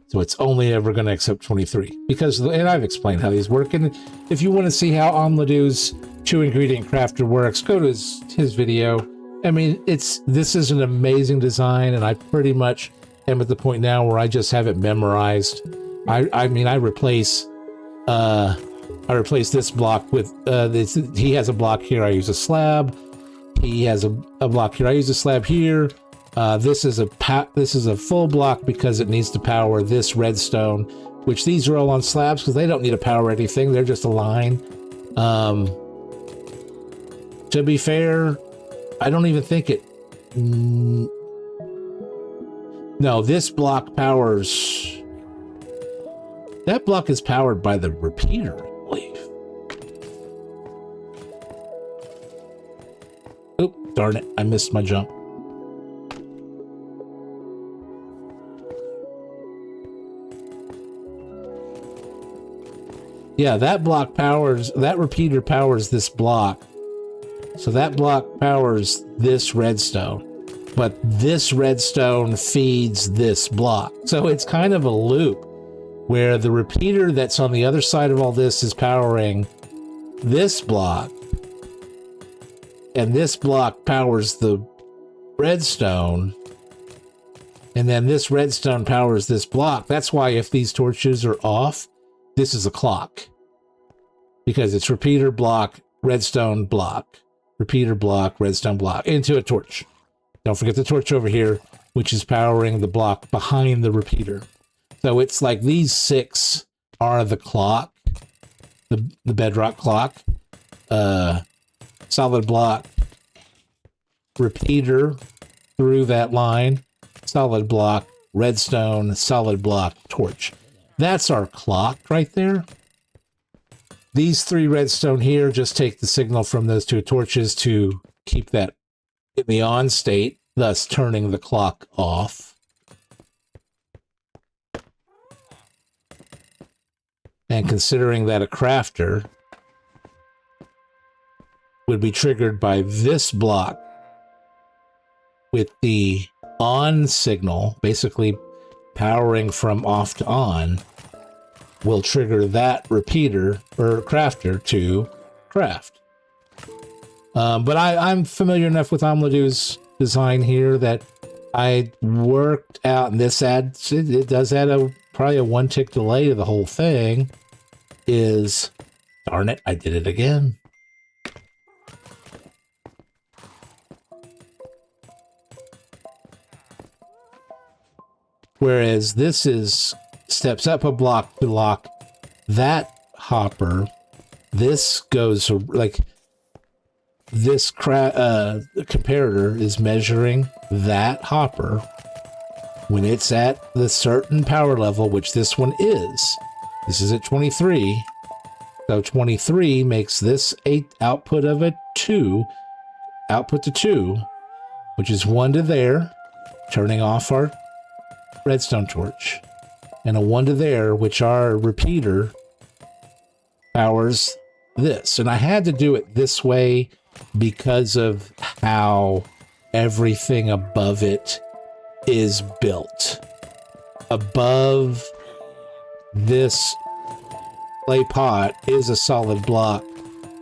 So it's only ever going to accept 23. And I've explained how these work. And if you want to see how Omladu's 2-ingredient crafter works, go to his video. I mean, this is an amazing design, and I pretty much am at the point now where I just have it memorized. I mean, I replace this block with he has a block here. I use a slab. He has a block here. I use a slab here. This is a full block because it needs to power this redstone, which these are all on slabs because they don't need to power anything. They're just a line. To be fair, I don't even think it... No, this block powers... That block is powered by the repeater, I believe. Oop, darn it. I missed my jump. Yeah, that block powers... That repeater powers this block. So that block powers this redstone, but this redstone feeds this block. So it's kind of a loop where the repeater that's on the other side of all this is powering this block, and this block powers the redstone, and then this redstone powers this block. That's why if these torches are off, this is a clock, because it's repeater block, redstone block. repeater block, redstone block, into a torch. Don't forget the torch over here, which is powering the block behind the repeater. So it's like these 6 are the clock, the bedrock clock, solid block, repeater through that line, solid block, redstone, solid block, torch. That's our clock right there. These 3 redstone here just take the signal from those 2 torches to keep that in the on state, thus turning the clock off. And considering that a crafter would be triggered by this block with the on signal, basically powering from off to on, will trigger that repeater or crafter to craft. But I'm familiar enough with Amladu's design here that I worked out, and this adds, it does add probably a 1 tick delay to the whole thing, is, darn it, I did it again. Whereas this is steps up a block to lock that hopper. This goes like this comparator is measuring that hopper when it's at the certain power level, which this one is. This is at 23. So 23 makes this a output of a 2, output to 2, which is 1 to there, turning off our redstone torch, and a 1 to there, which our repeater powers this. And I had to do it this way because of how everything above it is built. Above this clay pot is a solid block,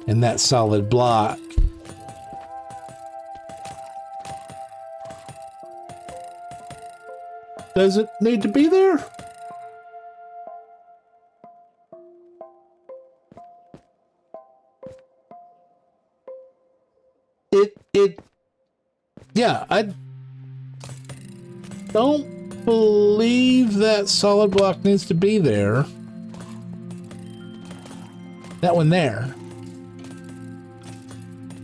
and that solid block does it need to be there? Yeah, I don't believe that solid block needs to be there. That one there.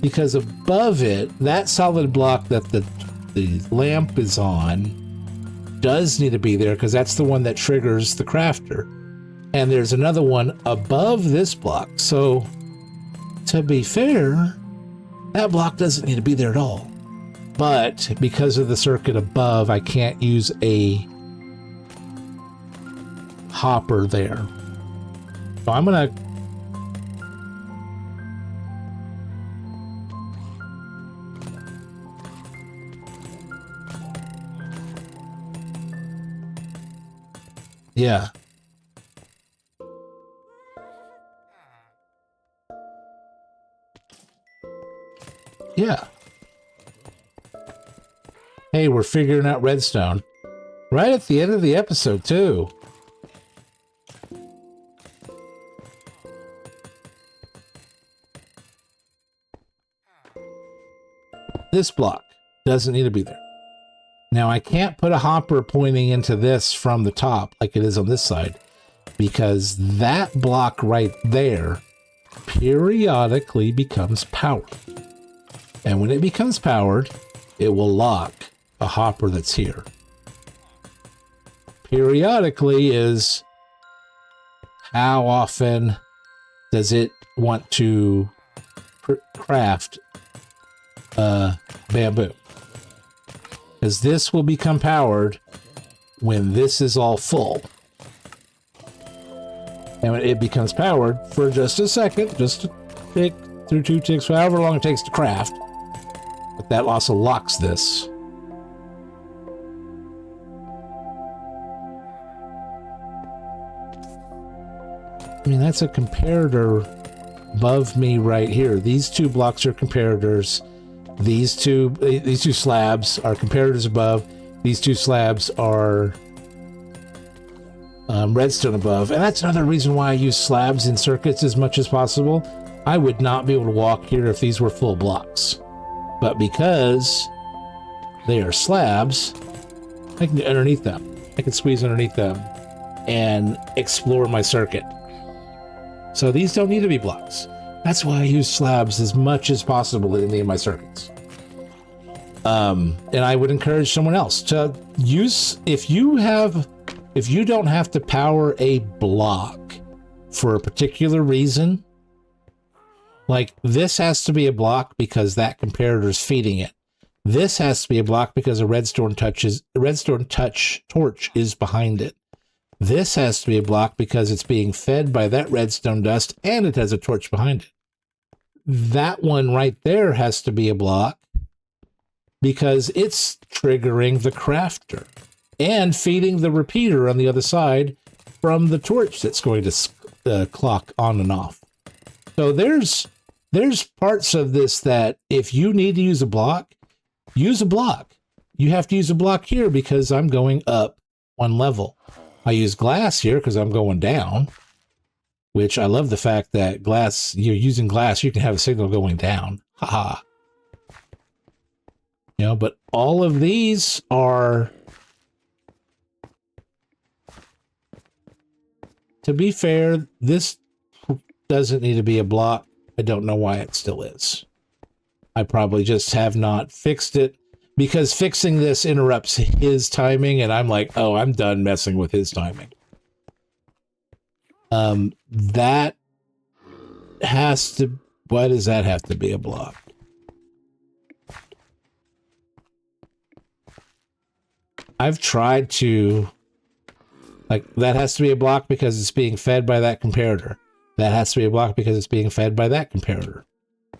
Because above it, that solid block that the lamp is on does need to be there, because that's the one that triggers the crafter. And there's another one above this block. So, to be fair, that block doesn't need to be there at all. But because of the circuit above, I can't use a hopper there. So I'm gonna yeah. Yeah. Hey, we're figuring out redstone. Right at the end of the episode, too. This block doesn't need to be there. Now, I can't put a hopper pointing into this from the top like it is on this side, because that block right there periodically becomes powered. And when it becomes powered, it will lock a hopper that's here. Periodically is how often does it want to craft bamboo? Because this will become powered when this is all full. And when it becomes powered for just a second, just to tick through 2 ticks, however long it takes to craft. But that also locks this. I mean, that's a comparator above me right here. These 2 blocks are comparators. These two slabs are comparators above. These 2 slabs are redstone above. And that's another reason why I use slabs in circuits as much as possible, I would not be able to walk here if these were full blocks. But because they are slabs, I can get underneath them. I can squeeze underneath them and explore my circuit. So these don't need to be blocks. That's why I use slabs as much as possible in any of my circuits. And I would encourage someone else to use, if you don't have to power a block for a particular reason, like this has to be a block because that comparator is feeding it. This has to be a block because a redstone touch torch is behind it. This has to be a block because it's being fed by that redstone dust and it has a torch behind it. That one right there has to be a block because it's triggering the crafter and feeding the repeater on the other side from the torch that's going to clock on and off. So there's parts of this that if you need to use a block, use a block. You have to use a block here because I'm going up one level. I use glass here because I'm going down, which I love the fact that glass, you're using glass, you can have a signal going down. Haha. You know, but all of these are, to be fair, this doesn't need to be a block. I don't know why it still is. I probably just have not fixed it because fixing this interrupts his timing and I'm like, oh, I'm done messing with his timing. That has to, why does that have to be a block? I've tried to, like, that has to be a block because it's being fed by that comparator. That has to be a block because it's being fed by that comparator.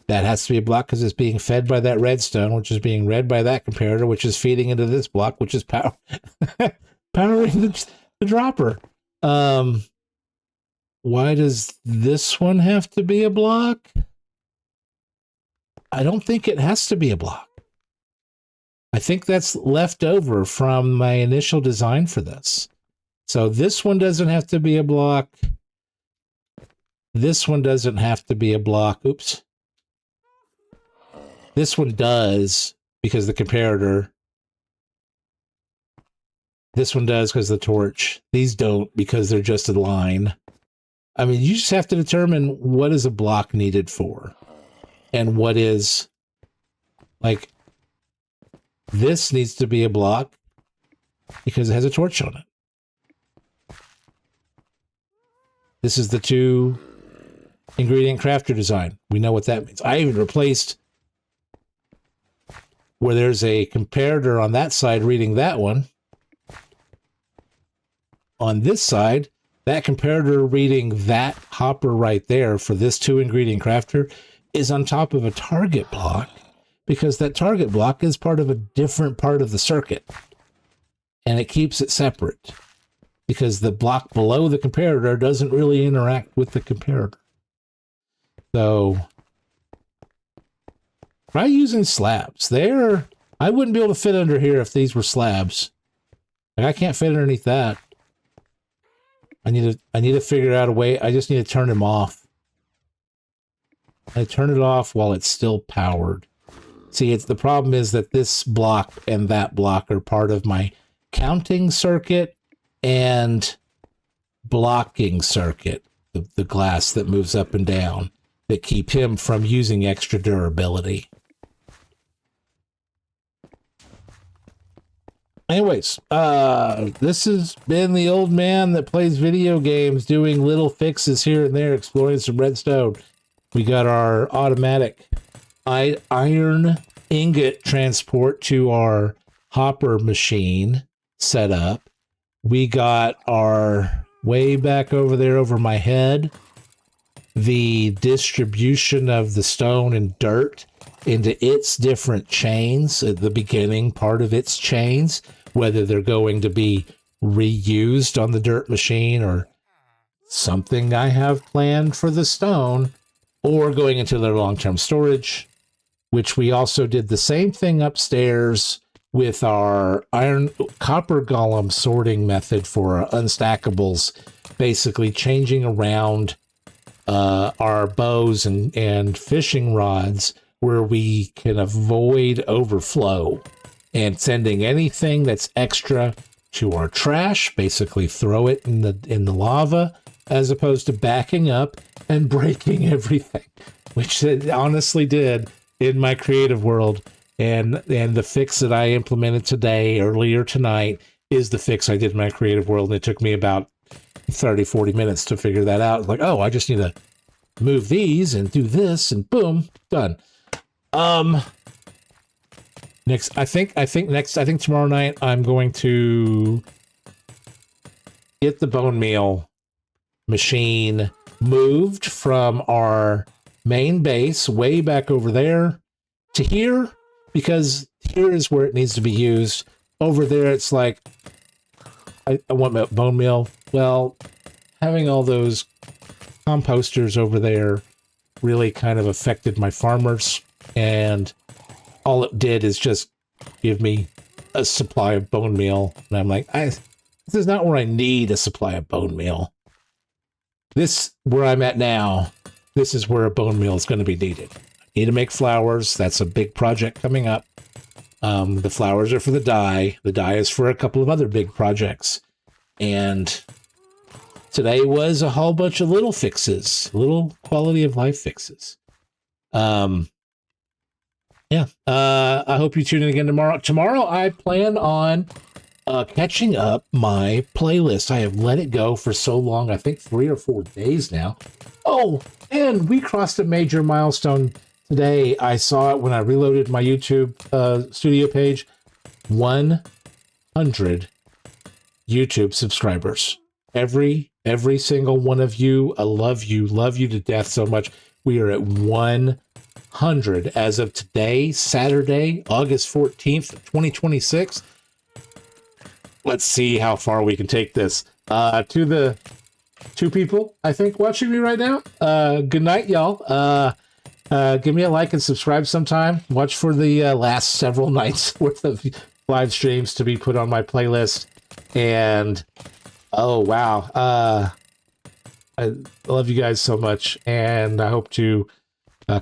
That has to be a block because it's being fed by that redstone, which is being read by that comparator, which is feeding into this block, which is powering the dropper. Why does this one have to be a block? I don't think it has to be a block. I think that's left over from my initial design for this. So this one doesn't have to be a block. This one doesn't have to be a block. Oops. This one does because the comparator. This one does because the torch. These don't because they're just a line. I mean, you just have to determine what is a block needed for. And what is, like, this needs to be a block because it has a torch on it. This is the 2 ingredient crafter design. We know what that means. I even replaced where there's a comparator on that side reading that one. On this side, that comparator reading that hopper right there for this 2 ingredient crafter is on top of a target block because that target block is part of a different part of the circuit and it keeps it separate because the block below the comparator doesn't really interact with the comparator. So try using slabs. I wouldn't be able to fit under here if these were slabs. Like, I can't fit underneath that. I need to figure out a way. I just need to turn them off. I turn it off while it's still powered. See, the problem is that this block and that block are part of my counting circuit and blocking circuit, the glass that moves up and down, that keep him from using extra durability. Anyways, this has been the old man that plays video games doing little fixes here and there, exploring some redstone. We got our automatic iron ingot transport to our hopper machine set up. We got our, way back over there over my head, the distribution of the stone and dirt into its different chains at the beginning part of its chains, whether they're going to be reused on the dirt machine or something I have planned for the stone, or going into their long-term storage, which we also did the same thing upstairs with our copper golem sorting method for our unstackables, basically changing around our bows and fishing rods where we can avoid overflow and sending anything that's extra to our trash, basically throw it in the lava, as opposed to backing up and breaking everything, which it honestly did in my creative world. And the fix that I implemented today, earlier tonight, is the fix I did in my creative world. And it took me about 30, 40 minutes to figure that out. Like, oh, I just need to move these and do this and boom, done. Next, I think tomorrow night I'm going to get the bone meal machine moved from our main base way back over there to here, because here is where it needs to be used. Over there, it's like, I want my bone meal. Well, having all those composters over there really kind of affected my farmers, and all it did is just give me a supply of bone meal. And I'm like, this is not where I need a supply of bone meal. This, where I'm at now, this is where a bone meal is going to be needed. I need to make flowers. That's a big project coming up. The flowers are for the dye. The dye is for a couple of other big projects. And today was a whole bunch of little fixes, little quality of life fixes. Yeah. I hope you tune in again tomorrow. Tomorrow, I plan on catching up my playlist. I have let it go for so long. I think 3 or 4 days now. Oh, and we crossed a major milestone today. I saw it when I reloaded my YouTube studio page. 100 YouTube subscribers. Every single one of you. I love you to death so much. We are at 100 as of today, Saturday, August 14th, 2026. Let's see how far we can take this. To the 2 people, I think, watching me right now. Good night, y'all. Give me a like and subscribe sometime. Watch for the last several nights worth of live streams to be put on my playlist. And, oh, wow. I love you guys so much. And I hope to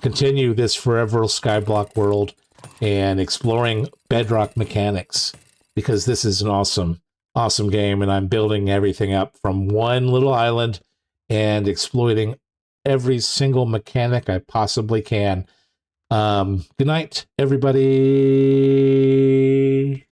continue this forever Skyblock world and exploring Bedrock mechanics, because this is an awesome game, and I'm building everything up from one little island and exploiting every single mechanic I possibly can. Good night, everybody.